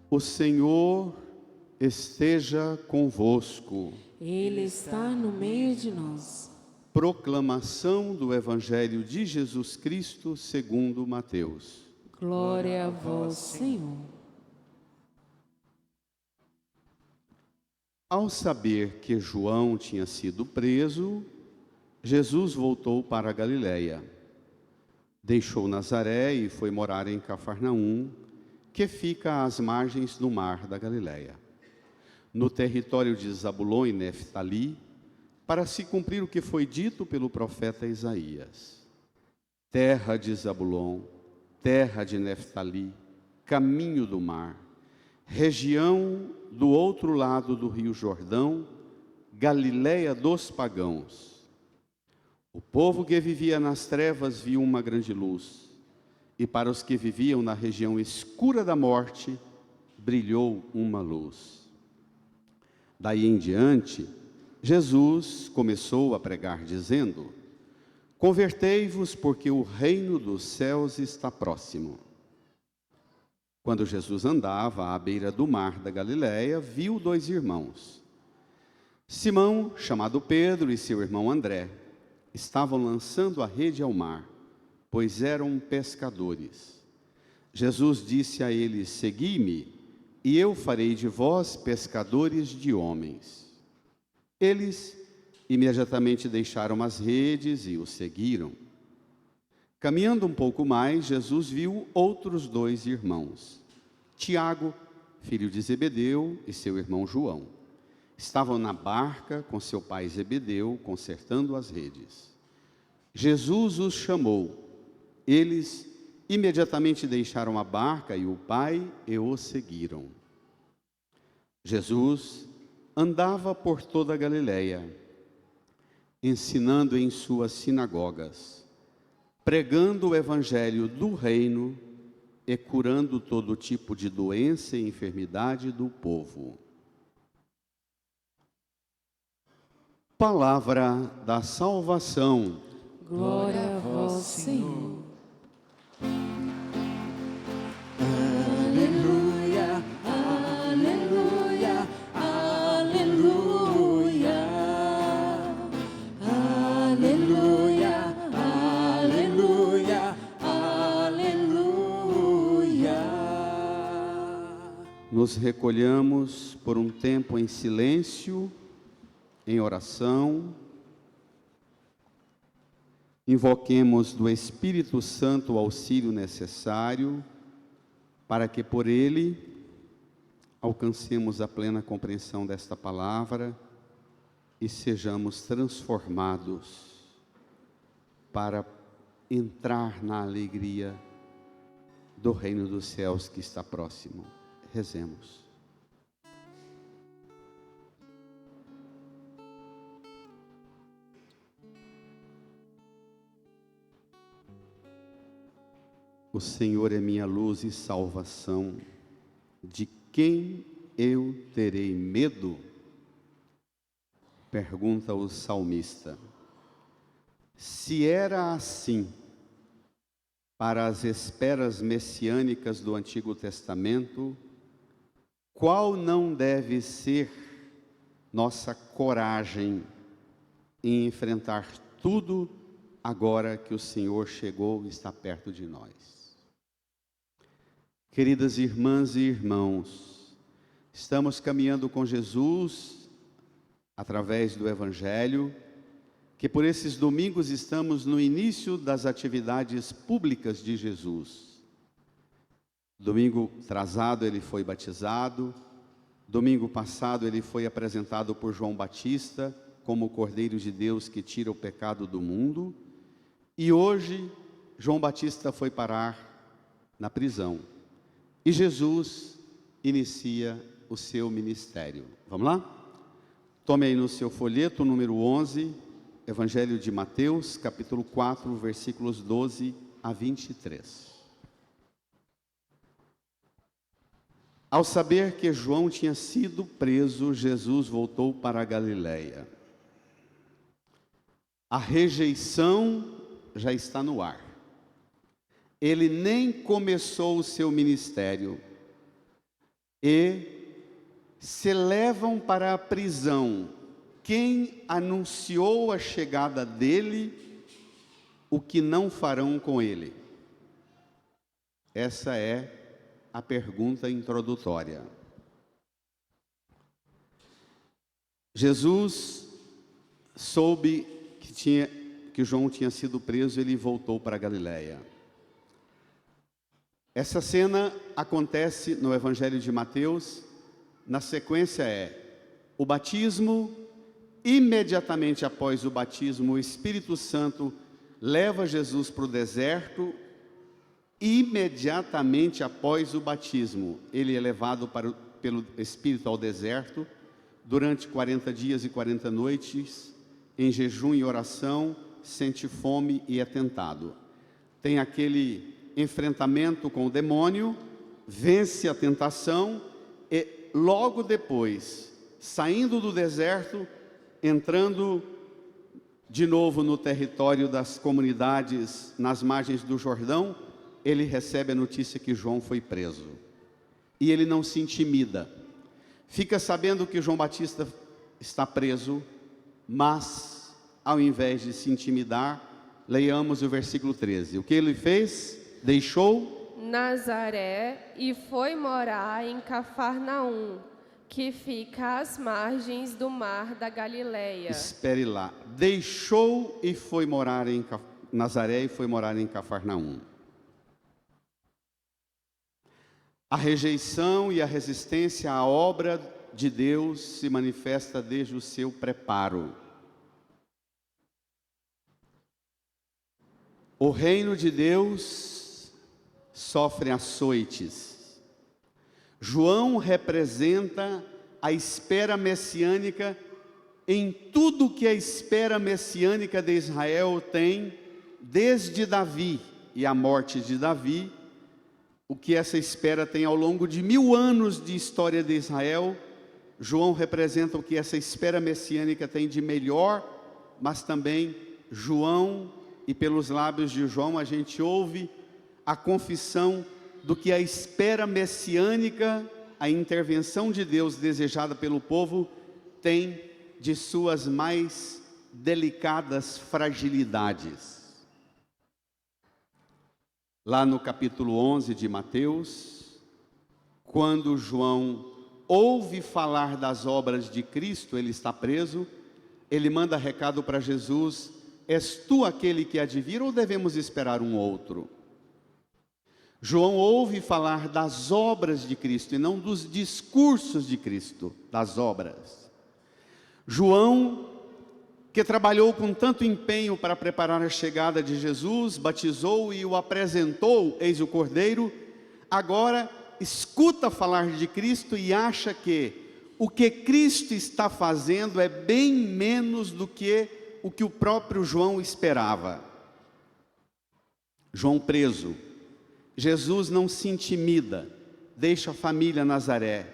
O Senhor esteja convosco. Ele está no meio de nós. Proclamação do Evangelho de Jesus Cristo segundo Mateus. Glória a vós, Senhor. Ao saber que João tinha sido preso, Jesus voltou para a Galiléia. Deixou Nazaré e foi morar em Cafarnaum, que fica às margens do mar da Galiléia, no território de Zabulon e Neftali, para se cumprir o que foi dito pelo profeta Isaías. Terra de Zabulon, terra de Neftali, caminho do mar, região do outro lado do rio Jordão, Galiléia dos pagãos. O povo que vivia nas trevas viu uma grande luz, e para os que viviam na região escura da morte, brilhou uma luz. Daí em diante, Jesus começou a pregar dizendo: convertei-vos, porque o reino dos céus está próximo. Quando Jesus andava à beira do mar da Galiléia, viu dois irmãos. Simão, chamado Pedro, e seu irmão André, estavam lançando a rede ao mar, pois eram pescadores. Jesus disse a eles: segui-me, e eu farei de vós pescadores de homens. Eles imediatamente deixaram as redes e o seguiram. Caminhando um pouco mais, Jesus viu outros dois irmãos, Tiago, filho de Zebedeu, e seu irmão João. Estavam na barca com seu pai Zebedeu, consertando as redes. Jesus os chamou. Eles imediatamente deixaram a barca e o pai e o seguiram. Jesus andava por toda a Galiléia, ensinando em suas sinagogas, pregando o evangelho do reino e curando todo tipo de doença e enfermidade do povo. Palavra da salvação. Glória a vós, Senhor. Aleluia, aleluia, aleluia, aleluia, aleluia, aleluia. Nos recolhamos por um tempo em silêncio, em oração. Invoquemos do Espírito Santo o auxílio necessário para que por ele alcancemos a plena compreensão desta palavra e sejamos transformados para entrar na alegria do reino dos céus que está próximo. Rezemos. O Senhor é minha luz e salvação. De quem eu terei medo? Pergunta o salmista. Se era assim para as esperas messiânicas do Antigo Testamento, qual não deve ser nossa coragem em enfrentar tudo agora que o Senhor chegou e está perto de nós? Queridas irmãs e irmãos, estamos caminhando com Jesus através do Evangelho, que por esses domingos estamos no início das atividades públicas de Jesus. Domingo atrasado ele foi batizado, domingo passado ele foi apresentado por João Batista como o Cordeiro de Deus que tira o pecado do mundo, e hoje João Batista foi parar na prisão. E Jesus inicia o seu ministério. Vamos lá? Tome aí no seu folheto, número 11, Evangelho de Mateus, capítulo 4, versículos 12 a 23. Ao saber que João tinha sido preso, Jesus voltou para a Galiléia. A rejeição já está no ar. Ele nem começou o seu ministério, e se levam para a prisão quem anunciou a chegada dele, o que não farão com ele? Essa é a pergunta introdutória. Jesus soube que João tinha sido preso, ele voltou para a Galileia. Essa cena acontece no Evangelho de Mateus. Na sequência o batismo. Imediatamente após o batismo, o Espírito Santo leva Jesus para o deserto. Imediatamente após o batismo, ele é levado pelo Espírito ao deserto, durante 40 dias e 40 noites, em jejum e oração, sente fome e é tentado. Tem aquele enfrentamento com o demônio, vence a tentação e logo depois, saindo do deserto, entrando de novo no território das comunidades nas margens do Jordão, ele recebe a notícia que João foi preso. E ele não se intimida. Fica sabendo que João Batista está preso, mas ao invés de se intimidar, leiamos o versículo 13. O que ele fez? Deixou Nazaré e foi morar em Cafarnaum, que fica às margens do mar da Galileia. Espere lá. Deixou e foi morar em Nazaré e foi morar em Cafarnaum. A rejeição e a resistência à obra de Deus se manifesta desde o seu preparo. O reino de Deus sofre açoites. João representa a espera messiânica em tudo que a espera messiânica de Israel tem, desde Davi e a morte de Davi. O que essa espera tem ao longo de 1000 anos de história de Israel, João representa o que essa espera messiânica tem de melhor, mas também João, e pelos lábios de João a gente ouve a confissão do que a espera messiânica, a intervenção de Deus desejada pelo povo, tem de suas mais delicadas fragilidades. Lá no capítulo 11 de Mateus, quando João ouve falar das obras de Cristo, ele está preso, ele manda recado para Jesus: és tu aquele que há de vir ou devemos esperar um outro? João ouve falar das obras de Cristo e não dos discursos de Cristo, das obras. João, que trabalhou com tanto empenho para preparar a chegada de Jesus, batizou e o apresentou, eis o Cordeiro, agora escuta falar de Cristo e acha que o que Cristo está fazendo é bem menos do que o que o próprio João esperava. João preso, Jesus não se intimida, deixa a família Nazaré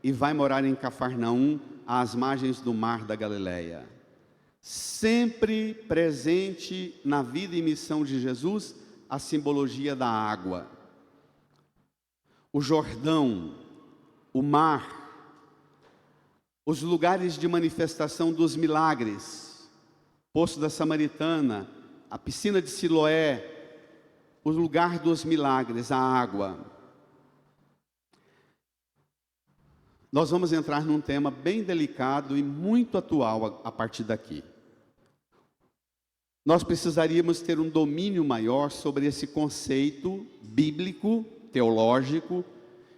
e vai morar em Cafarnaum, às margens do mar da Galileia. Sempre presente na vida e missão de Jesus, a simbologia da água. O Jordão, o mar, os lugares de manifestação dos milagres, Poço da Samaritana, a piscina de Siloé, o lugar dos milagres, a água. Nós vamos entrar num tema bem delicado e muito atual a partir daqui. Nós precisaríamos ter um domínio maior sobre esse conceito bíblico, teológico,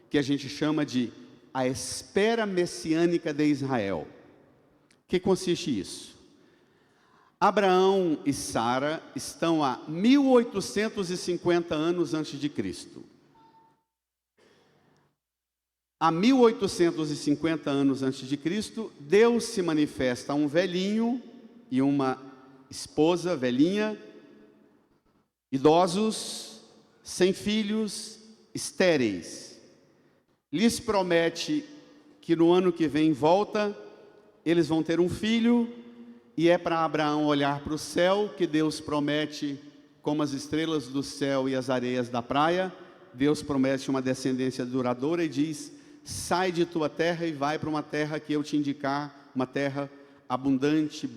que a gente chama de a espera messiânica de Israel. O que consiste isso? Abraão e Sara estão há 1850 anos antes de Cristo. Há 1850 anos antes de Cristo, Deus se manifesta a um velhinho e uma esposa velhinha, idosos, sem filhos, estéreis. Lhes promete que no ano que vem volta, eles vão ter um filho, e é para Abraão olhar para o céu que Deus promete, como as estrelas do céu e as areias da praia, Deus promete uma descendência duradoura e diz: sai de tua terra e vai para uma terra que eu te indicar, uma terra abundante,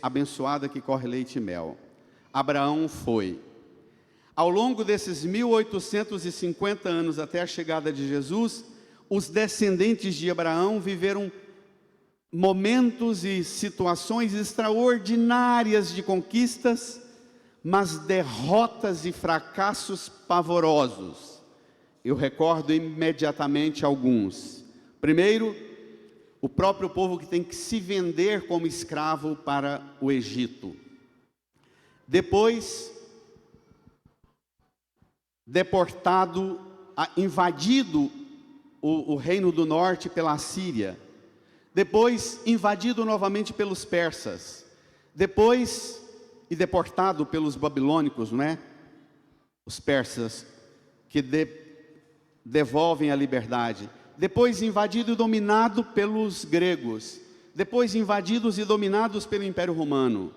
abençoada, que corre leite e mel. Abraão foi. Ao longo desses 1850 anos até a chegada de Jesus, os descendentes de Abraão viveram momentos e situações extraordinárias de conquistas, mas derrotas e fracassos pavorosos. Eu recordo imediatamente alguns. Primeiro, o próprio povo que tem que se vender como escravo para o Egito. Depois, deportado, invadido o reino do norte pela Assíria. Depois, invadido novamente pelos persas. Depois, e deportado pelos babilônicos, não é? Os persas, que devolvem a liberdade. Depois, invadido e dominado pelos gregos. Depois, invadidos e dominados pelo Império Romano.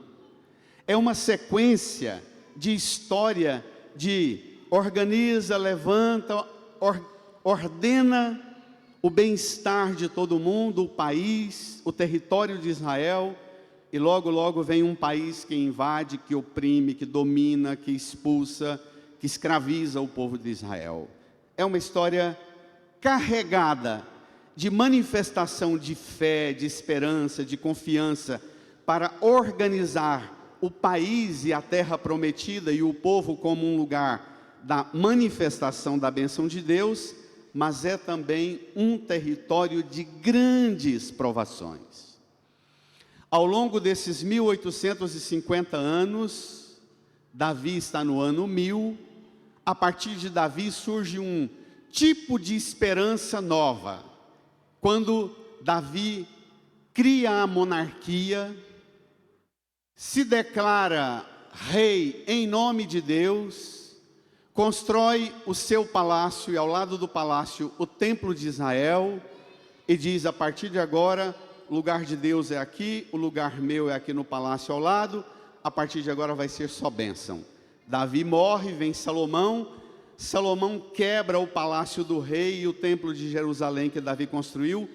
É uma sequência de história de organiza, levanta, ordena o bem-estar de todo mundo, o país, o território de Israel, e logo, logo vem um país que invade, que oprime, que domina, que expulsa, que escraviza o povo de Israel. É uma história carregada de manifestação de fé, de esperança, de confiança, para organizar o país e a terra prometida e o povo como um lugar da manifestação da bênção de Deus, mas é também um território de grandes provações. Ao longo desses 1850 anos, Davi está no ano 1000, a partir de Davi surge um tipo de esperança nova. Quando Davi cria a monarquia, se declara rei em nome de Deus, constrói o seu palácio e ao lado do palácio o templo de Israel e diz: a partir de agora o lugar de Deus é aqui, o lugar meu é aqui no palácio ao lado, a partir de agora vai ser só bênção. Davi morre, vem Salomão, Salomão quebra o palácio do rei e o templo de Jerusalém que Davi construiu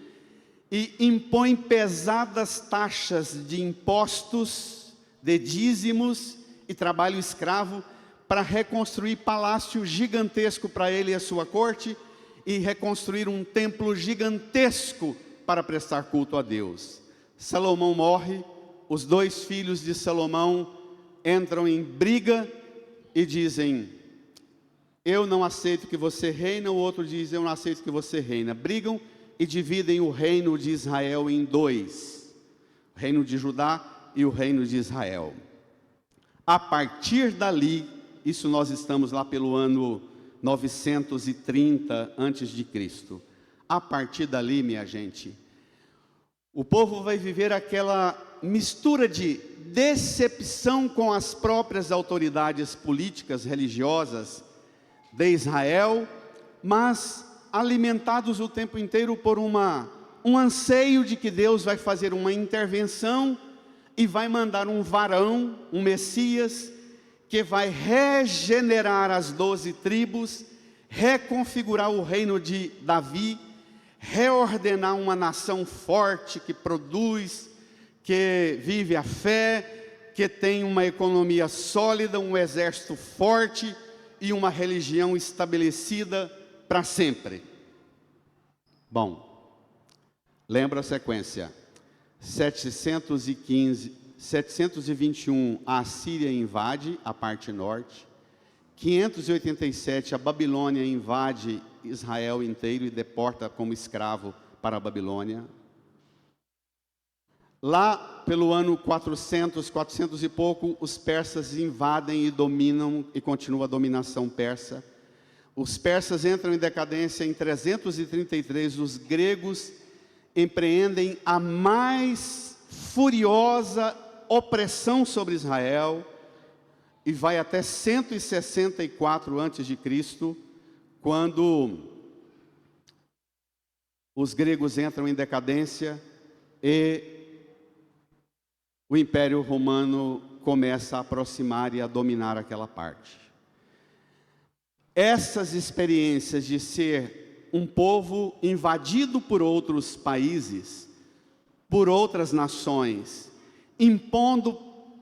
e impõe pesadas taxas de impostos, de dízimos e trabalho escravo para reconstruir palácio gigantesco para ele e a sua corte e reconstruir um templo gigantesco para prestar culto a Deus. Salomão morre, os dois filhos de Salomão entram em briga e dizem: eu não aceito que você reina, o outro diz: eu não aceito que você reina. Brigam e dividem o reino de Israel em dois, o reino de Judá e o reino de Israel. A partir dali, isso nós estamos lá pelo ano 930 antes de Cristo. A partir dali, minha gente, o povo vai viver aquela mistura de decepção com as próprias autoridades políticas, religiosas de Israel, mas alimentados o tempo inteiro por um anseio de que Deus vai fazer uma intervenção e vai mandar um varão, um Messias, que vai regenerar as 12 tribos, reconfigurar o reino de Davi, reordenar uma nação forte que produz, que vive a fé, que tem uma economia sólida, um exército forte e uma religião estabelecida para sempre. Bom, lembra a sequência: 721 a Assíria invade a parte norte, 587 a Babilônia invade Israel inteiro e deporta como escravo para a Babilônia. Lá pelo ano 400 e pouco, os persas invadem e dominam, e continua a dominação persa. Os persas entram em decadência em 333, os gregos empreendem a mais furiosa opressão sobre Israel, e vai até 164 a.C., quando os gregos entram em decadência e o Império Romano começa a aproximar e a dominar aquela parte. Essas experiências de ser um povo invadido por outros países, por outras nações, impondo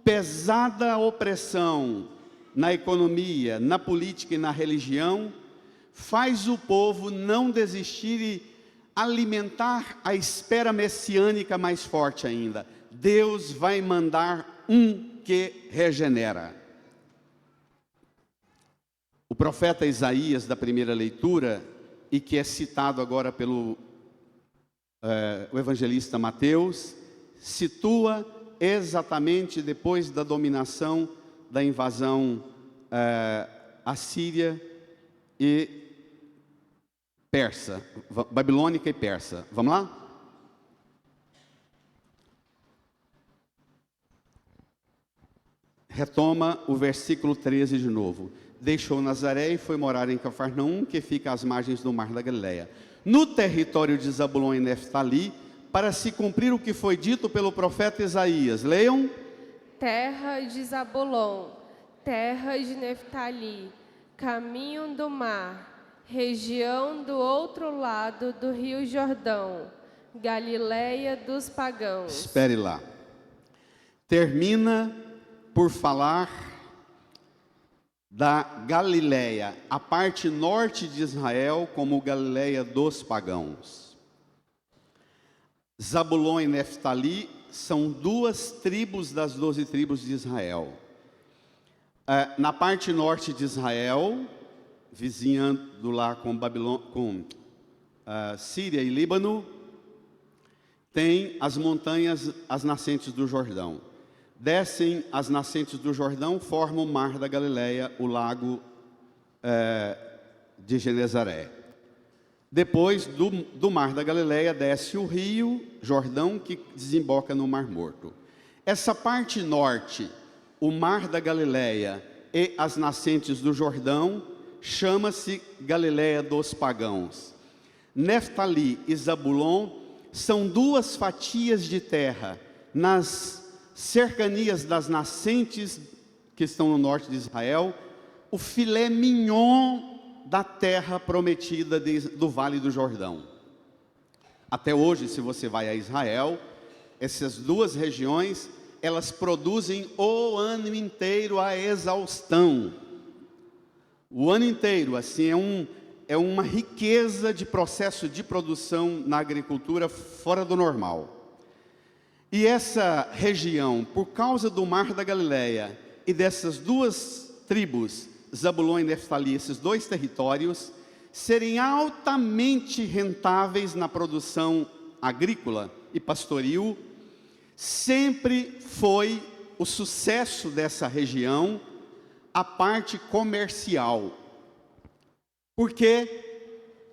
pesada opressão na economia, na política e na religião, faz o povo não desistir e alimentar a espera messiânica mais forte ainda. Deus vai mandar um que regenera. O profeta Isaías, da primeira leitura, e que é citado agora pelo o evangelista Mateus, situa exatamente depois da dominação, da invasão assíria e persa, babilônica e persa. Vamos lá? Retoma o versículo 13 de novo. Deixou Nazaré e foi morar em Cafarnaum, que fica às margens do mar da Galileia, no território de Zabulon e Neftali, para se cumprir o que foi dito pelo profeta Isaías. Leiam. Terra de Zabulon, terra de Neftali, caminho do mar, região do outro lado do rio Jordão, Galileia dos pagãos. Espere lá. Termina por falar da Galileia, a parte norte de Israel, como Galileia dos pagãos. Zabulon e Neftali são duas tribos das 12 tribos de Israel. Na parte norte de Israel, vizinhando lá com Síria e Líbano, tem as montanhas, as nascentes do Jordão. Descem as nascentes do Jordão, formam o mar da Galileia, o lago de Genezaré. Depois do mar da Galileia, desce o rio Jordão, que desemboca no Mar Morto. Essa parte norte, o mar da Galileia e as nascentes do Jordão, chama-se Galileia dos pagãos. Neftali e Zabulon são duas fatias de terra nas cercanias das nascentes que estão no norte de Israel, o filé mignon da terra prometida do Vale do Jordão. Até hoje, se você vai a Israel, essas duas regiões, elas produzem o ano inteiro a exaustão. O ano inteiro, assim, é uma riqueza de processo de produção na agricultura fora do normal. E essa região, por causa do mar da Galileia e dessas duas tribos, Zabulon e Neftali, esses dois territórios, serem altamente rentáveis na produção agrícola e pastoril, sempre foi o sucesso dessa região a parte comercial. Porque,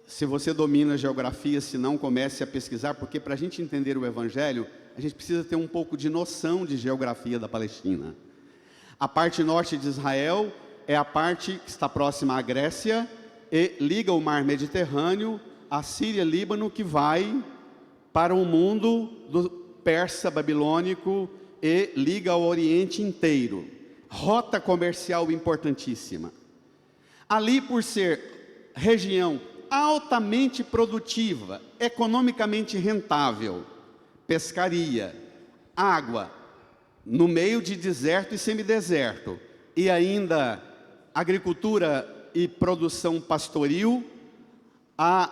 se você domina a geografia, se não, comece a pesquisar, porque para a gente entender o Evangelho, a gente precisa ter um pouco de noção de geografia da Palestina. A parte norte de Israel é a parte que está próxima à Grécia e liga o mar Mediterrâneo, a Síria, Líbano, que vai para o mundo do persa babilônico e liga ao Oriente inteiro. Rota comercial importantíssima. Ali, por ser região altamente produtiva, economicamente rentável, pescaria, água, no meio de deserto e semideserto, e ainda agricultura e produção pastoril, a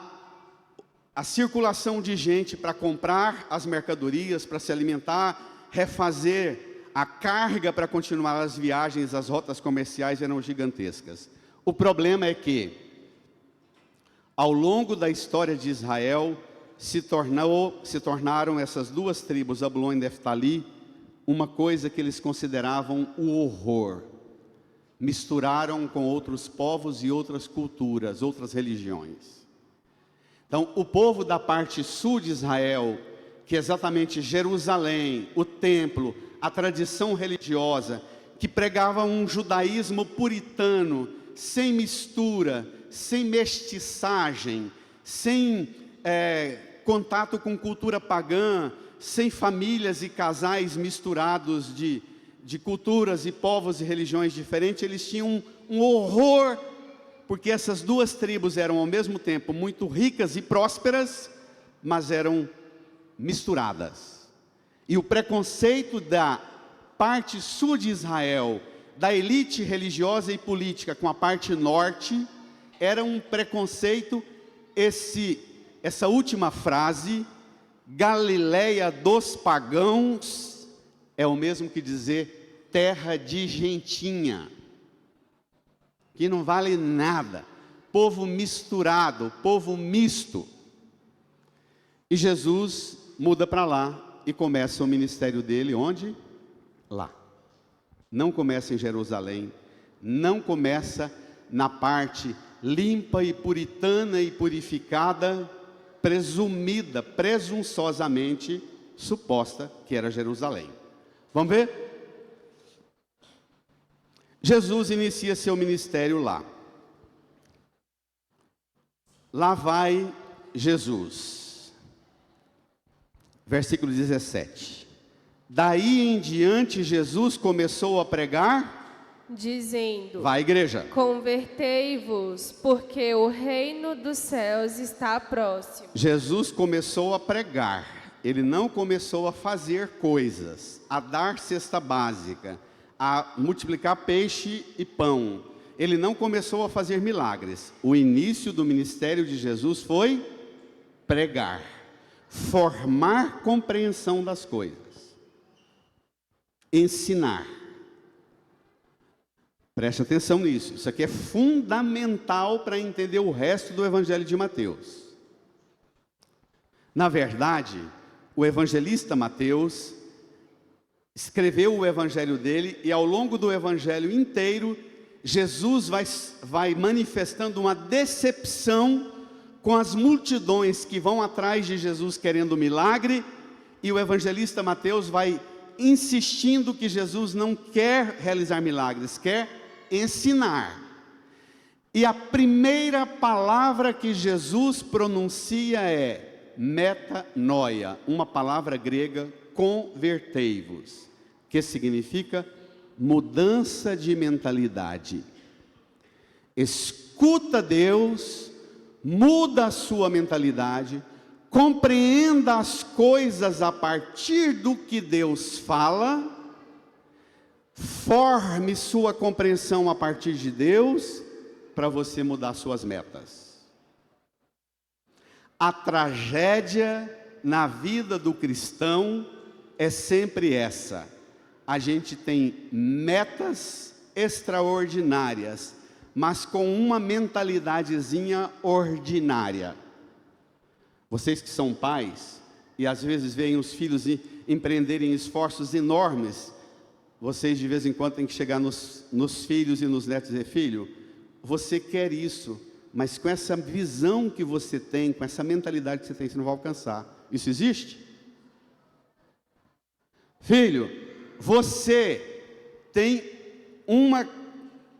circulação de gente para comprar as mercadorias, para se alimentar, refazer a carga para continuar as viagens, as rotas comerciais eram gigantescas. O problema é que, ao longo da história de Israel, se tornaram essas duas tribos, Zabulon e Neftali, uma coisa que eles consideravam o horror. Misturaram com outros povos e outras culturas, outras religiões. Então, o povo da parte sul de Israel, que é exatamente Jerusalém, o templo, a tradição religiosa, que pregava um judaísmo puritano, sem mistura, sem mestiçagem, sem contato com cultura pagã, sem famílias e casais misturados de culturas e povos e religiões diferentes, eles tinham um horror porque essas duas tribos eram ao mesmo tempo muito ricas e prósperas, mas eram misturadas. E o preconceito da parte sul de Israel, da elite religiosa e política com a parte norte, era um preconceito. Essa última frase, Galileia dos pagãos, é o mesmo que dizer terra de gentinha, que não vale nada, povo misturado, povo misto. E Jesus muda para lá e começa o ministério dele onde? Lá. Não começa em Jerusalém, não começa na parte limpa e puritana e purificada, presumida, presunçosamente suposta que era Jerusalém. Vamos ver? Jesus inicia seu ministério lá. Lá vai Jesus. Versículo 17. Daí em diante Jesus começou a pregar, dizendo: vai, igreja, convertei-vos, porque o reino dos céus está próximo. Jesus começou a pregar, ele não começou a fazer coisas, a dar cesta básica, a multiplicar peixe e pão. Ele não começou a fazer milagres. O início do ministério de Jesus foi pregar, formar compreensão das coisas, ensinar. Preste atenção nisso, isso aqui é fundamental para entender o resto do Evangelho de Mateus. Na verdade, o evangelista Mateus escreveu o evangelho dele, e ao longo do evangelho inteiro, Jesus vai manifestando uma decepção com as multidões que vão atrás de Jesus querendo milagre, e o evangelista Mateus vai insistindo que Jesus não quer realizar milagres, quer ensinar. E a primeira palavra que Jesus pronuncia é metanoia, uma palavra grega, convertei-vos, que significa mudança de mentalidade. Escuta Deus, muda a sua mentalidade, compreenda as coisas a partir do que Deus fala, forme sua compreensão a partir de Deus, para você mudar suas metas. A tragédia na vida do cristão é sempre essa: a gente tem metas extraordinárias, mas com uma mentalidadezinha ordinária. Vocês que são pais, e às vezes veem os filhos empreenderem esforços enormes, vocês de vez em quando têm que chegar nos filhos e nos netos e dizer: filho, você quer isso, mas com essa visão que você tem, com essa mentalidade que você tem, você não vai alcançar. Isso existe? Filho, você tem uma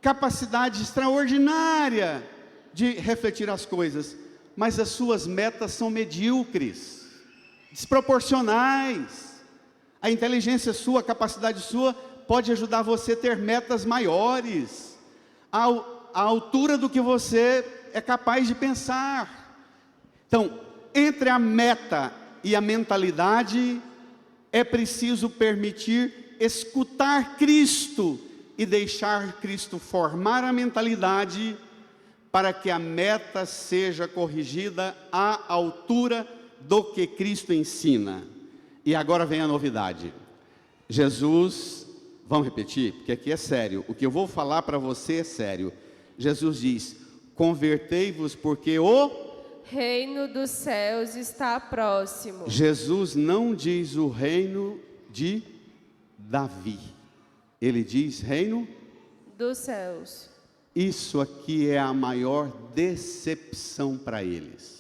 capacidade extraordinária de refletir as coisas, mas as suas metas são medíocres, desproporcionais. A inteligência sua, a capacidade sua pode ajudar você a ter metas maiores, à altura do que você é capaz de pensar. Então, entre a meta e a mentalidade, é preciso permitir escutar Cristo e deixar Cristo formar a mentalidade para que a meta seja corrigida à altura do que Cristo ensina. E agora vem a novidade. Jesus, vamos repetir, porque aqui é sério, o que eu vou falar para você é sério. Jesus diz: convertei-vos porque o reino dos céus está próximo. Jesus não diz o reino de Davi, ele diz reino dos céus. Isso aqui é a maior decepção para eles.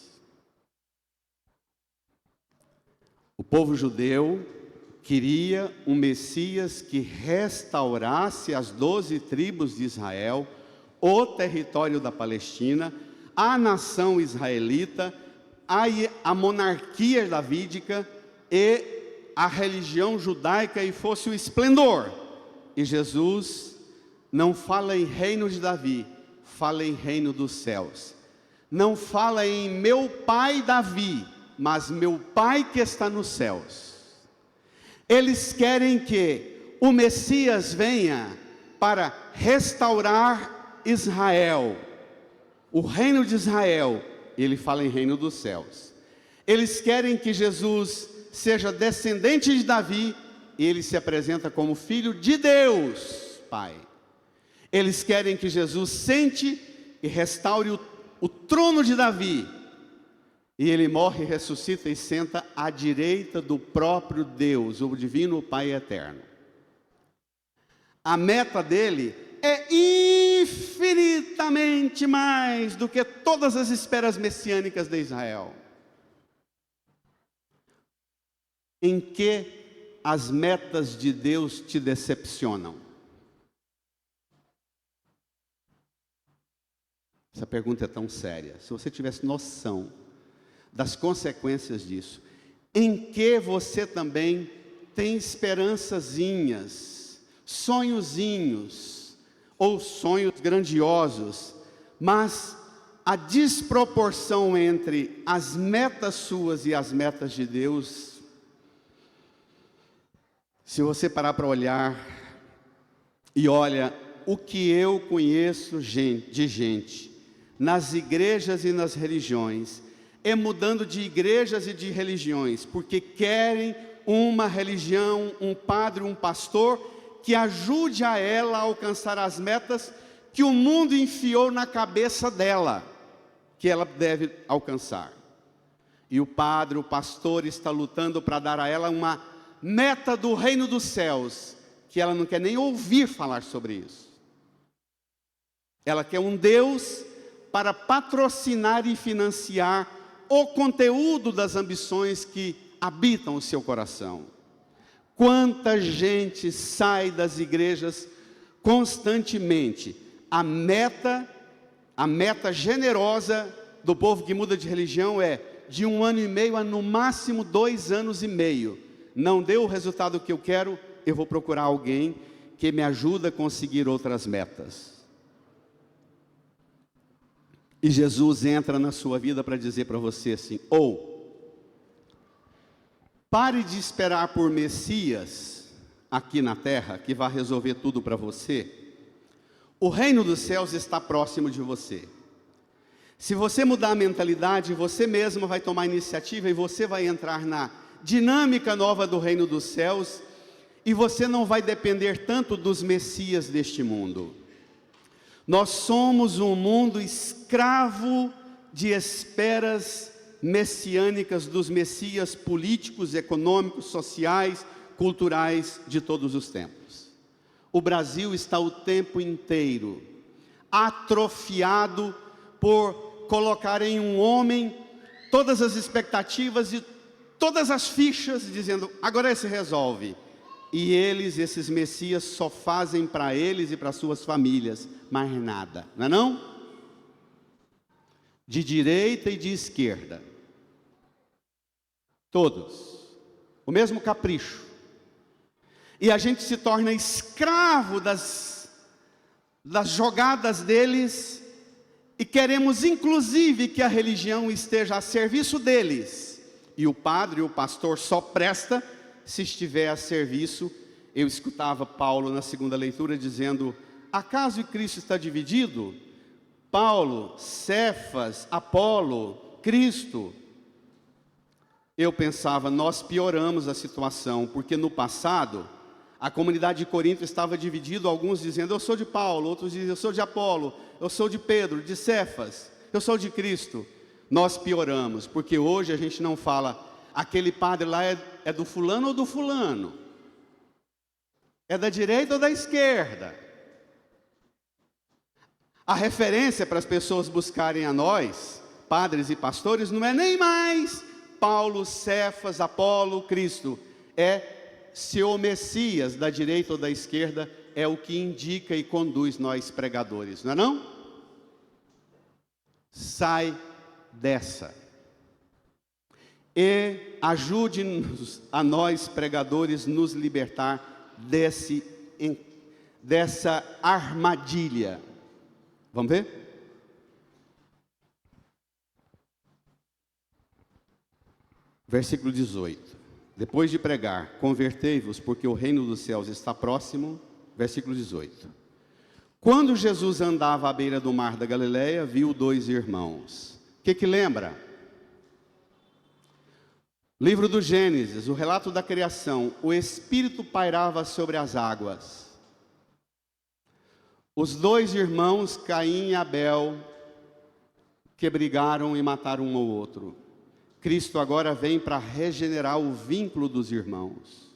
O povo judeu queria um Messias que restaurasse as 12 tribos de Israel, o território da Palestina, a nação israelita, a monarquia davídica e a religião judaica, e fosse o esplendor. E Jesus não fala em reino de Davi, fala em reino dos céus. Não fala em meu pai Davi, mas meu pai que está nos céus. Eles querem que o Messias venha para restaurar Israel, o reino de Israel. Ele fala em reino dos céus. Eles querem que Jesus seja descendente de Davi, e ele se apresenta como filho de Deus, Pai. Eles querem que Jesus sente e restaure o trono de Davi, e ele morre, ressuscita e senta à direita do próprio Deus, o divino Pai eterno. A meta dele é infinitamente mais do que todas as esferas messiânicas de Israel. Em que as metas de Deus te decepcionam? Essa pergunta é tão séria. Se você tivesse noção das consequências disso, em que você também tem esperançazinhas, sonhozinhos, ou sonhos grandiosos, mas a desproporção entre as metas suas e as metas de Deus, se você parar para olhar, e olha o que eu conheço de gente, nas igrejas e nas religiões, é mudando de igrejas e de religiões, porque querem uma religião, um padre, um pastor, que ajude a ela a alcançar as metas que o mundo enfiou na cabeça dela, que ela deve alcançar. E o padre, o pastor está lutando para dar a ela uma meta do reino dos céus, que ela não quer nem ouvir falar sobre isso. Ela quer um Deus para patrocinar e financiar o conteúdo das ambições que habitam o seu coração. Quanta gente sai das igrejas constantemente. A meta generosa do povo que muda de religião é de 1 ano e meio a no máximo 2 anos e meio. Não deu o resultado que eu quero, eu vou procurar alguém que me ajude a conseguir outras metas. E Jesus entra na sua vida para dizer para você assim: pare de esperar por Messias aqui na terra, que vai resolver tudo para você. O reino dos céus está próximo de você. Se você mudar a mentalidade, você mesmo vai tomar iniciativa e você vai entrar na dinâmica nova do reino dos céus, e você não vai depender tanto dos Messias deste mundo. Nós somos um mundo escravo de esperas messiânicas dos messias políticos, econômicos, sociais, culturais de todos os tempos. O Brasil está o tempo inteiro atrofiado por colocar em um homem todas as expectativas e todas as fichas, dizendo: agora se resolve. E esses messias, só fazem para eles e para suas famílias, mais nada, não é não? De direita e de esquerda, todos, o mesmo capricho. E a gente se torna escravo das jogadas deles, e queremos inclusive que a religião esteja a serviço deles, e o padre, o pastor só presta se estiver a serviço. Eu escutava Paulo na segunda leitura dizendo: acaso Cristo está dividido? Paulo, Cefas, Apolo, Cristo. Eu pensava, nós pioramos a situação, porque no passado a comunidade de Corinto estava dividida, alguns dizendo: eu sou de Paulo, outros dizem: eu sou de Apolo, eu sou de Pedro, de Cefas, eu sou de Cristo. Nós pioramos, porque hoje a gente não fala: aquele padre lá é do fulano ou do fulano, é da direita ou da esquerda. A referência para as pessoas buscarem a nós, padres e pastores, não é nem mais Paulo, Cefas, Apolo, Cristo. É se o Messias da direita ou da esquerda é o que indica e conduz nós pregadores, não é não? Sai dessa. E ajude-nos a nós pregadores nos libertar dessa armadilha. Vamos ver? Versículo 18. Depois de pregar, convertei-vos, porque o reino dos céus está próximo. Versículo 18. Quando Jesus andava à beira do mar da Galileia, viu 2 irmãos. O que lembra? Livro do Gênesis, o relato da criação. O Espírito pairava sobre as águas. Os 2 irmãos, Caim e Abel, que brigaram e mataram um ao outro. Cristo agora vem para regenerar o vínculo dos irmãos.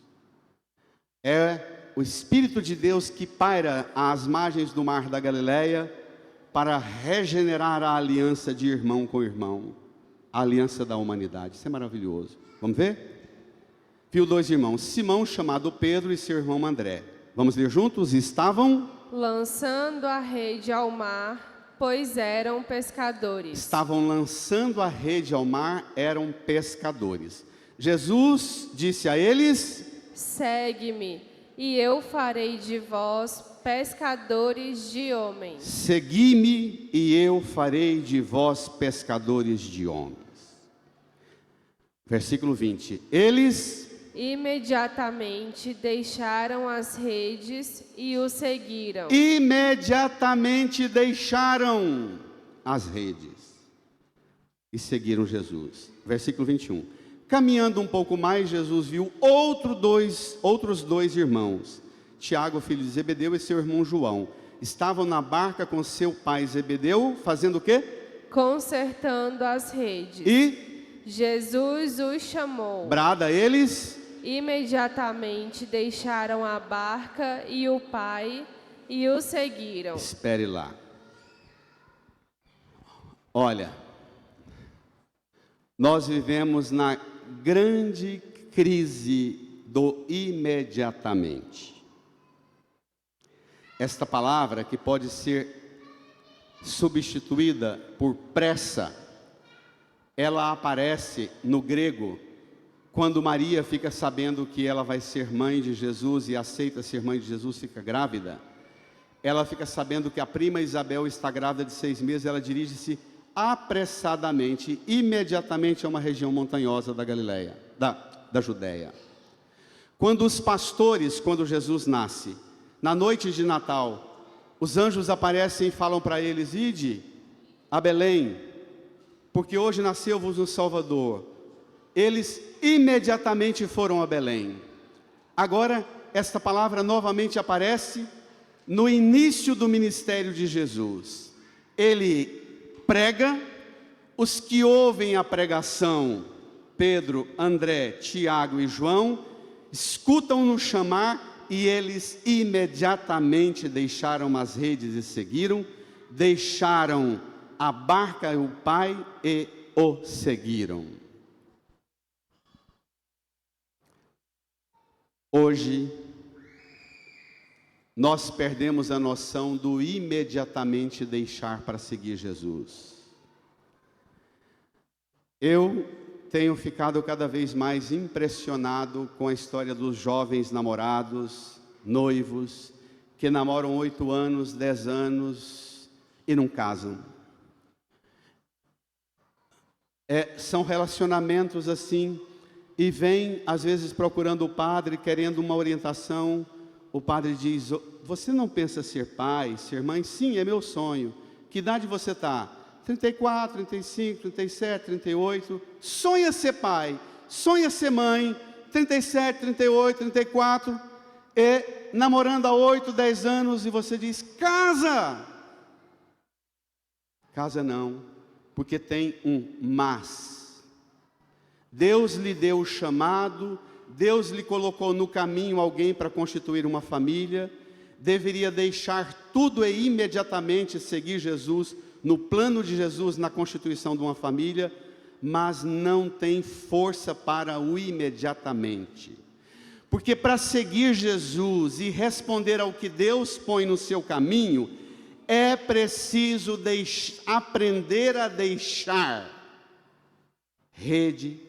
É o Espírito de Deus que paira às margens do mar da Galileia para regenerar a aliança de irmão com irmão, a aliança da humanidade. Isso é maravilhoso. Vamos ver? Viu 2 irmãos, Simão, chamado Pedro, e seu irmão André. Vamos ler juntos? Estavam lançando a rede ao mar, pois eram pescadores. Estavam lançando a rede ao mar, eram pescadores. Jesus disse a eles: segue-me, e eu farei de vós pescadores de homens. Segui-me, e eu farei de vós pescadores de homens. Versículo 20. Eles imediatamente deixaram as redes e o seguiram. Imediatamente deixaram as redes e seguiram Jesus. Versículo 21. Caminhando um pouco mais, Jesus viu outros dois irmãos, Tiago, filho de Zebedeu, e seu irmão João. Estavam na barca com seu pai Zebedeu, fazendo o quê? Consertando as redes. E Jesus os chamou. Brada eles. Imediatamente deixaram a barca e o pai e o seguiram. Espere lá. Olha, nós vivemos na grande crise do imediatamente. Esta palavra, que pode ser substituída por pressa, ela aparece no grego quando Maria fica sabendo que ela vai ser mãe de Jesus e aceita ser mãe de Jesus, fica grávida. Ela fica sabendo que a prima Isabel está grávida de 6 meses, ela dirige-se apressadamente, imediatamente a uma região montanhosa da Galileia, da Judéia. Quando os pastores, quando Jesus nasce, na noite de Natal, os anjos aparecem e falam para eles: ide a Belém, porque hoje nasceu-vos um Salvador. Eles imediatamente foram a Belém. Agora, esta palavra novamente aparece no início do ministério de Jesus. Ele prega, os que ouvem a pregação, Pedro, André, Tiago e João, escutam-no chamar e eles imediatamente deixaram as redes e seguiram, deixaram a barca e o pai e o seguiram. Hoje, nós perdemos a noção do imediatamente deixar para seguir Jesus. Eu tenho ficado cada vez mais impressionado com a história dos jovens namorados, noivos, que namoram 8 anos, 10 anos e não casam. São relacionamentos assim, e vem às vezes procurando o padre, querendo uma orientação. O padre diz: você não pensa ser pai, ser mãe? Sim, é meu sonho. Que idade você está? 34, 35, 37, 38. Sonha ser pai, sonha ser mãe. 37, 38, 34. E namorando há 8, 10 anos, e você diz: casa! Casa não, porque tem um mas. Deus lhe deu o chamado, Deus lhe colocou no caminho alguém para constituir uma família, deveria deixar tudo e imediatamente seguir Jesus, no plano de Jesus, na constituição de uma família, mas não tem força para o imediatamente. Porque para seguir Jesus e responder ao que Deus põe no seu caminho, é preciso aprender a deixar rede,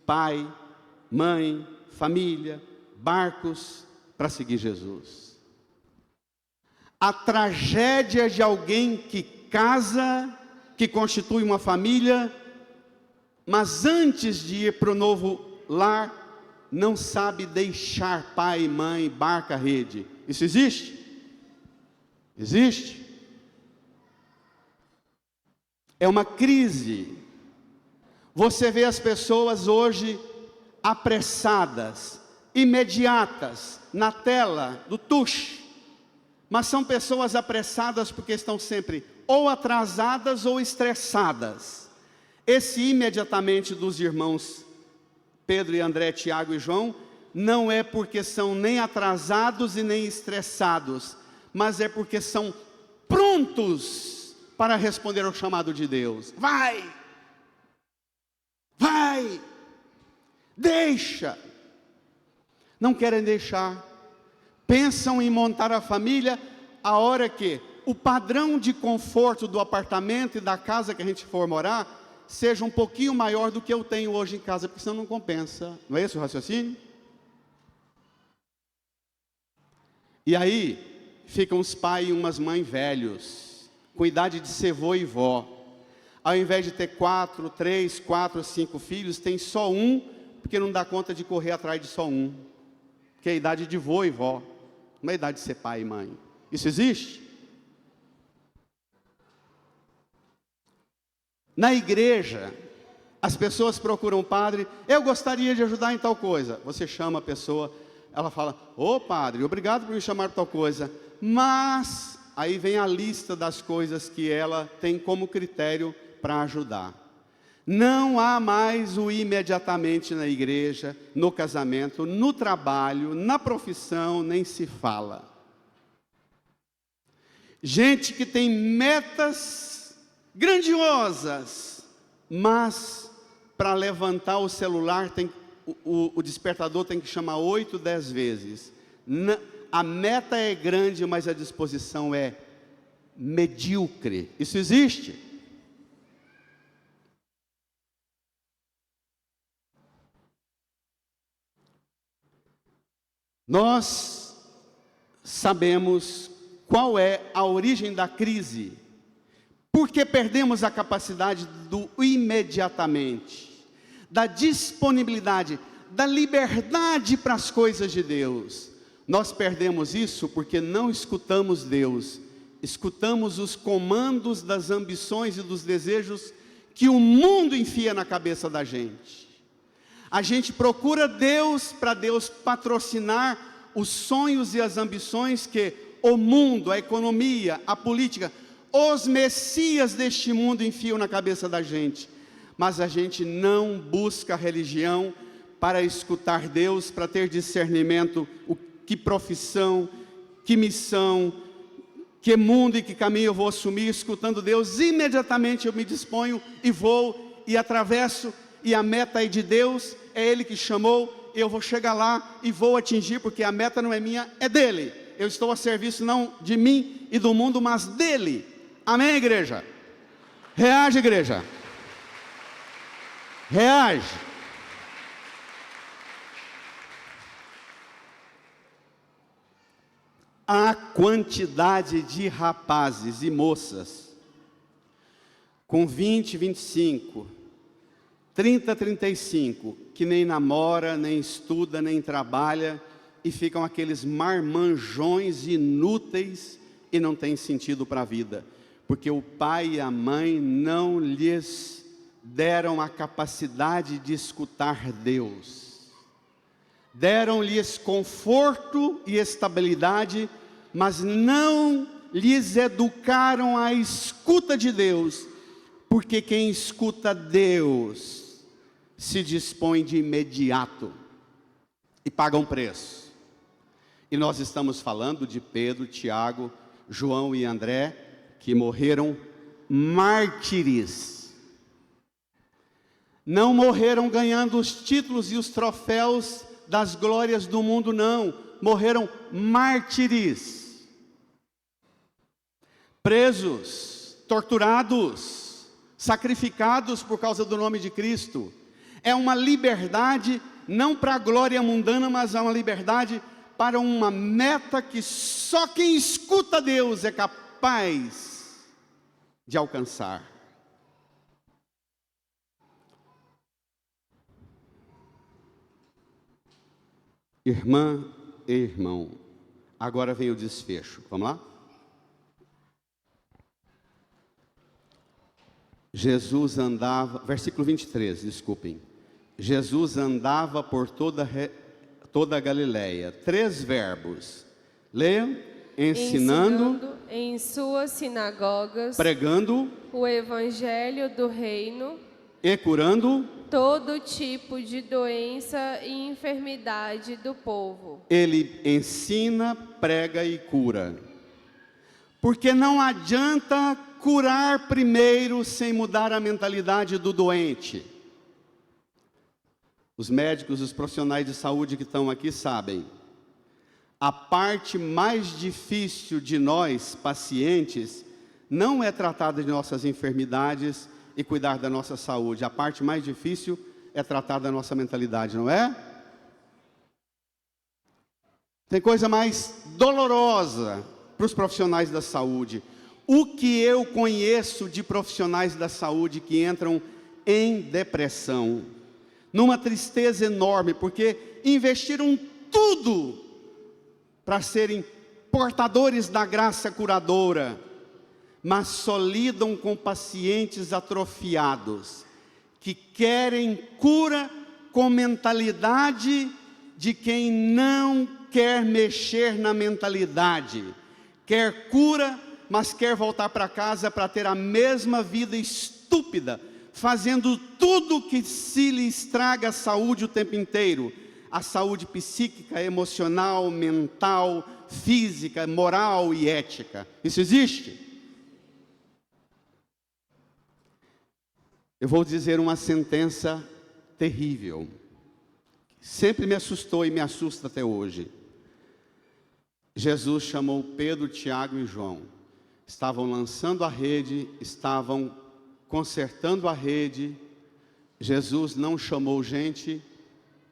pai, mãe, família, barcos, para seguir Jesus. A tragédia de alguém que casa, que constitui uma família, mas antes de ir para o novo lar, não sabe deixar pai, mãe, barca, rede. Isso existe? Existe? É uma crise. Você vê as pessoas hoje apressadas, imediatas, na tela do tush, mas são pessoas apressadas porque estão sempre ou atrasadas ou estressadas. Esse imediatamente dos irmãos Pedro e André, Tiago e João, não é porque são nem atrasados e nem estressados, mas é porque são prontos para responder ao chamado de Deus. Vai! Vai! Deixa! Não querem deixar. Pensam em montar a família a hora que o padrão de conforto do apartamento e da casa que a gente for morar seja um pouquinho maior do que eu tenho hoje em casa, porque senão não compensa. Não é esse o raciocínio? E aí, ficam os pais e umas mães velhos, com idade de ser vô e vó. Ao invés de ter 4, 3, 4, 5 filhos, tem só um, porque não dá conta de correr atrás de só um. Que é a idade de vô e vó, não é a idade de ser pai e mãe. Isso existe? Na igreja, as pessoas procuram um padre, eu gostaria de ajudar em tal coisa. Você chama a pessoa, ela fala, ô padre, obrigado por me chamar para tal coisa. Mas, aí vem a lista das coisas que ela tem como critério para ajudar. Não há mais o imediatamente na igreja, no casamento, no trabalho, na profissão, nem se fala. Gente que tem metas grandiosas, mas para levantar o celular, o despertador tem que chamar 8, 10 vezes. A meta é grande, mas a disposição é medíocre. Isso existe? Nós sabemos qual é a origem da crise. Porque perdemos a capacidade do imediatamente, da disponibilidade, da liberdade para as coisas de Deus. Nós perdemos isso porque não escutamos Deus, escutamos os comandos das ambições e dos desejos que o mundo enfia na cabeça da gente. A gente procura Deus para Deus patrocinar os sonhos e as ambições que o mundo, a economia, a política, os messias deste mundo enfiam na cabeça da gente. Mas a gente não busca a religião para escutar Deus, para ter discernimento, que profissão, que missão, que mundo e que caminho eu vou assumir. Escutando Deus, imediatamente eu me disponho e vou e atravesso, e a meta é de Deus, é Ele que chamou, eu vou chegar lá e vou atingir, porque a meta não é minha, é dele. Eu estou a serviço não de mim e do mundo, mas dele. Amém, igreja? Reage, igreja. Reage. A quantidade de rapazes e moças com 20, 25, 30, 35, que nem namora, nem estuda, nem trabalha, e ficam aqueles marmanjões inúteis e não tem sentido para a vida. Porque o pai e a mãe não lhes deram a capacidade de escutar Deus. Deram-lhes conforto e estabilidade, mas não lhes educaram a escuta de Deus. Porque quem escuta Deus se dispõe de imediato e paga um preço. E nós estamos falando de Pedro, Tiago, João e André, que morreram mártires. Não morreram ganhando os títulos e os troféus das glórias do mundo, não. Morreram mártires. Presos, torturados, sacrificados por causa do nome de Cristo. É uma liberdade, não para a glória mundana, mas é uma liberdade para uma meta que só quem escuta Deus é capaz de alcançar. Irmã e irmão, agora vem o desfecho, vamos lá? Jesus andava, versículo 23, desculpem. Jesus andava por toda a Galileia. 3 verbos. Leiam. Ensinando em suas sinagogas, pregando o evangelho do reino e curando todo tipo de doença e enfermidade do povo. Ele ensina, prega e cura. Porque não adianta curar primeiro sem mudar a mentalidade do doente. Os médicos, os profissionais de saúde que estão aqui sabem. A parte mais difícil de nós, pacientes, não é tratar de nossas enfermidades e cuidar da nossa saúde. A parte mais difícil é tratar da nossa mentalidade, não é? Tem coisa mais dolorosa para os profissionais da saúde. O que eu conheço de profissionais da saúde que entram em depressão, numa tristeza enorme, porque investiram tudo para serem portadores da graça curadora, mas só lidam com pacientes atrofiados, que querem cura com mentalidade de quem não quer mexer na mentalidade, quer cura, mas quer voltar para casa para ter a mesma vida estúpida, fazendo tudo que se lhe estraga a saúde o tempo inteiro, a saúde psíquica, emocional, mental, física, moral e ética. Isso existe? Eu vou dizer uma sentença terrível, sempre me assustou e me assusta até hoje. Jesus chamou Pedro, Tiago e João. Estavam lançando a rede, estavam consertando a rede. Jesus não chamou gente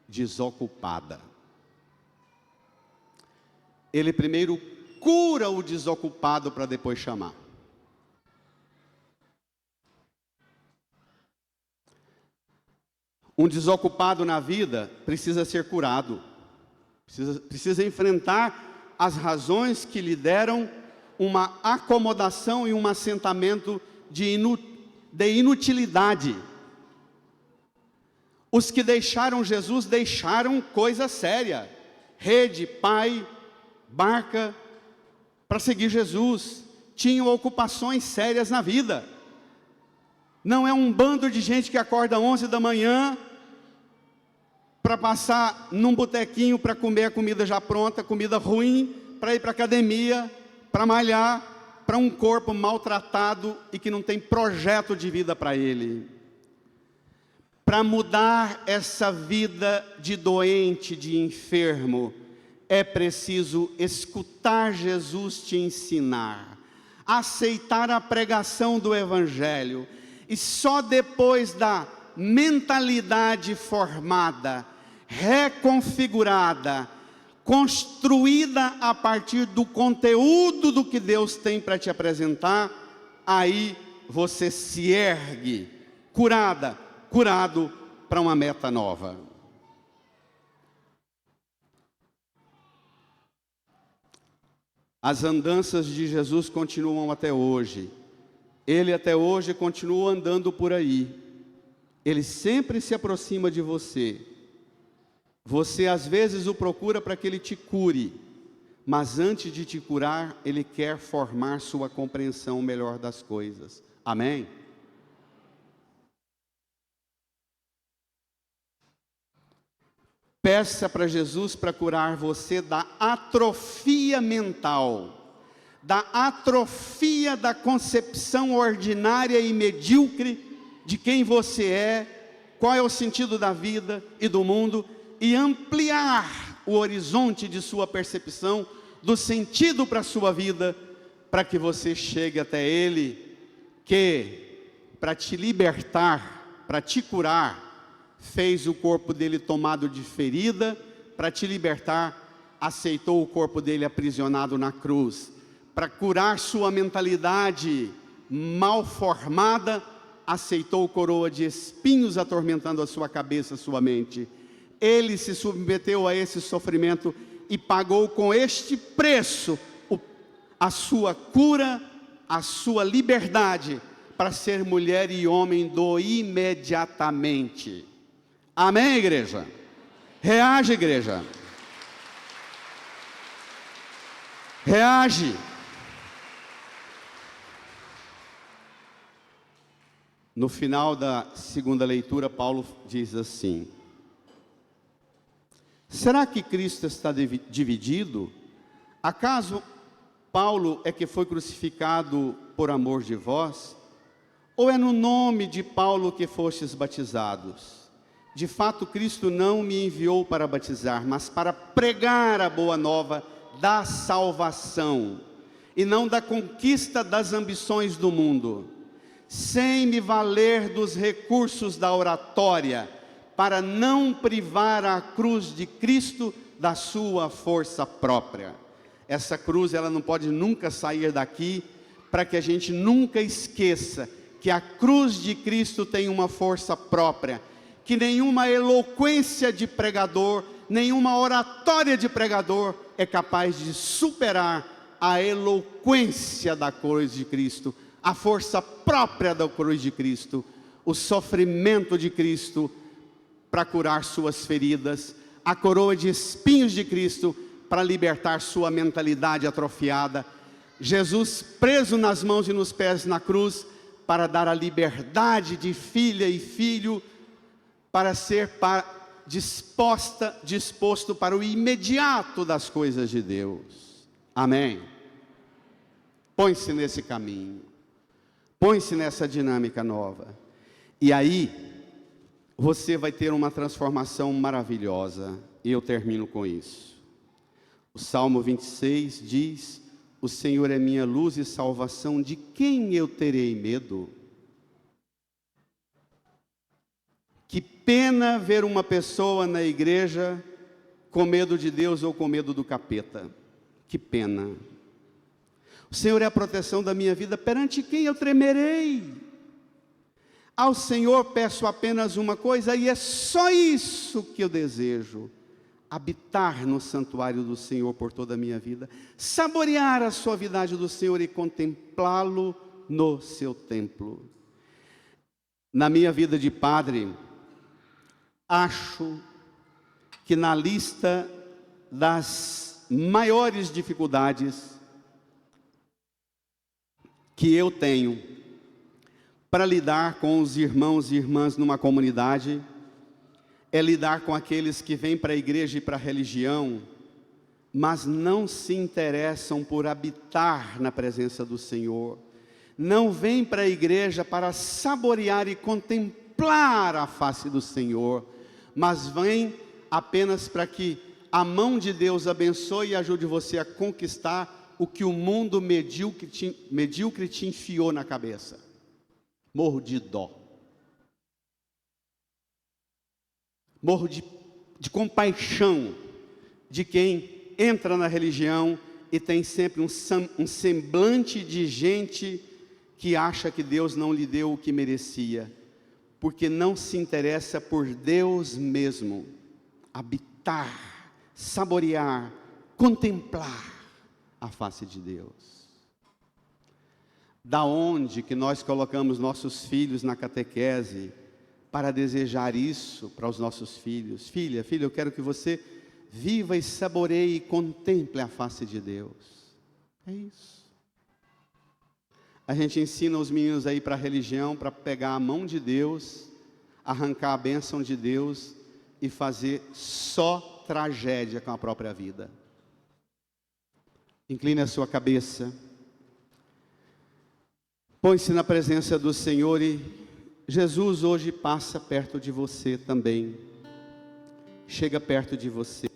desocupada. Ele primeiro cura o desocupado para depois chamar. Um desocupado na vida precisa ser curado, precisa enfrentar as razões que lhe deram uma acomodação e um assentamento de inutilidade. Os que deixaram Jesus deixaram coisa séria, rede, pai, barca, para seguir Jesus, tinham ocupações sérias na vida. Não é um bando de gente que acorda 11 da manhã para passar num botequinho para comer a comida já pronta, comida ruim, para ir para a academia, para malhar, para um corpo maltratado e que não tem projeto de vida para ele. Para mudar essa vida de doente, de enfermo, é preciso escutar Jesus te ensinar, aceitar a pregação do Evangelho, e só depois da mentalidade formada, reconfigurada, construída a partir do conteúdo do que Deus tem para te apresentar, aí você se ergue, curado para uma meta nova. As andanças de Jesus continuam até hoje. Ele até hoje continua andando por aí. Ele sempre se aproxima de você. Você às vezes o procura para que ele te cure, mas antes de te curar, ele quer formar sua compreensão melhor das coisas. Amém? Peça para Jesus para curar você da atrofia mental, da atrofia da concepção ordinária e medíocre de quem você é, qual é o sentido da vida e do mundo, e ampliar o horizonte de sua percepção do sentido para a sua vida, para que você chegue até Ele, que para te libertar, para te curar, fez o corpo dele tomado de ferida, para te libertar, aceitou o corpo dele aprisionado na cruz, para curar sua mentalidade, mal formada, aceitou coroa de espinhos atormentando a sua cabeça, a sua mente. Ele se submeteu a esse sofrimento e pagou com este preço a sua cura, a sua liberdade, para ser mulher e homem do imediatamente. Amém, igreja? Reage, igreja. Reage. No final da segunda leitura, Paulo diz assim: será que Cristo está dividido? Acaso Paulo é que foi crucificado por amor de vós? Ou é no nome de Paulo que fostes batizados? De fato, Cristo não me enviou para batizar, mas para pregar a boa nova da salvação, e não da conquista das ambições do mundo, sem me valer dos recursos da oratória, para não privar a cruz de Cristo da sua força própria. Essa cruz, ela não pode nunca sair daqui, para que a gente nunca esqueça que a cruz de Cristo tem uma força própria, que nenhuma eloquência de pregador, nenhuma oratória de pregador é capaz de superar a eloquência da cruz de Cristo, a força própria da cruz de Cristo, o sofrimento de Cristo para curar suas feridas, a coroa de espinhos de Cristo para libertar sua mentalidade atrofiada, Jesus preso nas mãos e nos pés na cruz para dar a liberdade de filha e filho, para ser disposto para o imediato das coisas de Deus. Amém? Põe-se nesse caminho, põe-se nessa dinâmica nova, e aí você vai ter uma transformação maravilhosa, e eu termino com isso. O Salmo 26 diz: o Senhor é minha luz e salvação, de quem eu terei medo? Que pena ver uma pessoa na igreja com medo de Deus ou com medo do capeta. Que pena. O Senhor é a proteção da minha vida, perante quem eu tremerei? Ao Senhor peço apenas uma coisa, e é só isso que eu desejo: habitar no santuário do Senhor por toda a minha vida, saborear a suavidade do Senhor e contemplá-lo no seu templo. Na minha vida de padre, acho que na lista das maiores dificuldades que eu tenho para lidar com os irmãos e irmãs numa comunidade, é lidar com aqueles que vêm para a igreja e para a religião, mas não se interessam por habitar na presença do Senhor, não vêm para a igreja para saborear e contemplar a face do Senhor, mas vêm apenas para que a mão de Deus abençoe e ajude você a conquistar o que o mundo medíocre te enfiou na cabeça. Morro de dó. Morro de compaixão de quem entra na religião e tem sempre um semblante de gente que acha que Deus não lhe deu o que merecia, porque não se interessa por Deus mesmo, habitar, saborear, contemplar a face de Deus. Da onde que nós colocamos nossos filhos na catequese para desejar isso para os nossos filhos? Filha, eu quero que você viva e saboreie e contemple a face de Deus. É isso. A gente ensina os meninos aí para a religião, para pegar a mão de Deus, arrancar a bênção de Deus e fazer só tragédia com a própria vida. Incline a sua cabeça. Põe-se na presença do Senhor e Jesus hoje passa perto de você também. Chega perto de você.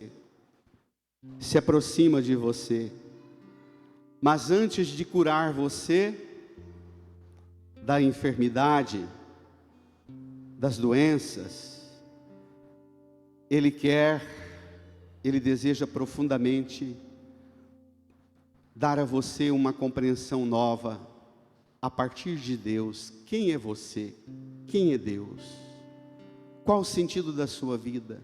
Se aproxima de você. Mas antes de curar você da enfermidade, das doenças, Ele deseja profundamente dar a você uma compreensão nova a partir de Deus, quem é você? Quem é Deus? Qual o sentido da sua vida?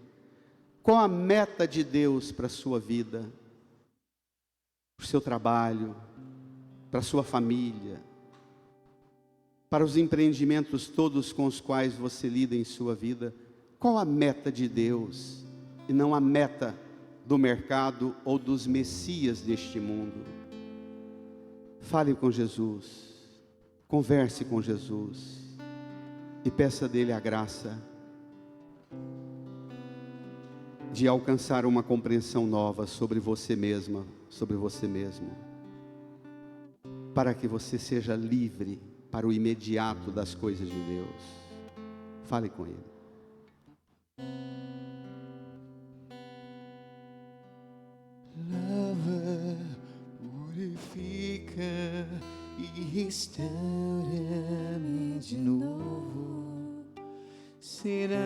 Qual a meta de Deus para a sua vida? Para o seu trabalho, para a sua família, para os empreendimentos todos com os quais você lida em sua vida? Qual a meta de Deus e não a meta do mercado ou dos messias deste mundo? Fale com Jesus, converse com Jesus e peça dele a graça de alcançar uma compreensão nova sobre você mesma, sobre você mesmo, para que você seja livre para o imediato das coisas de Deus. Fale com ele. Lava, purifica e restaura-me de novo. Será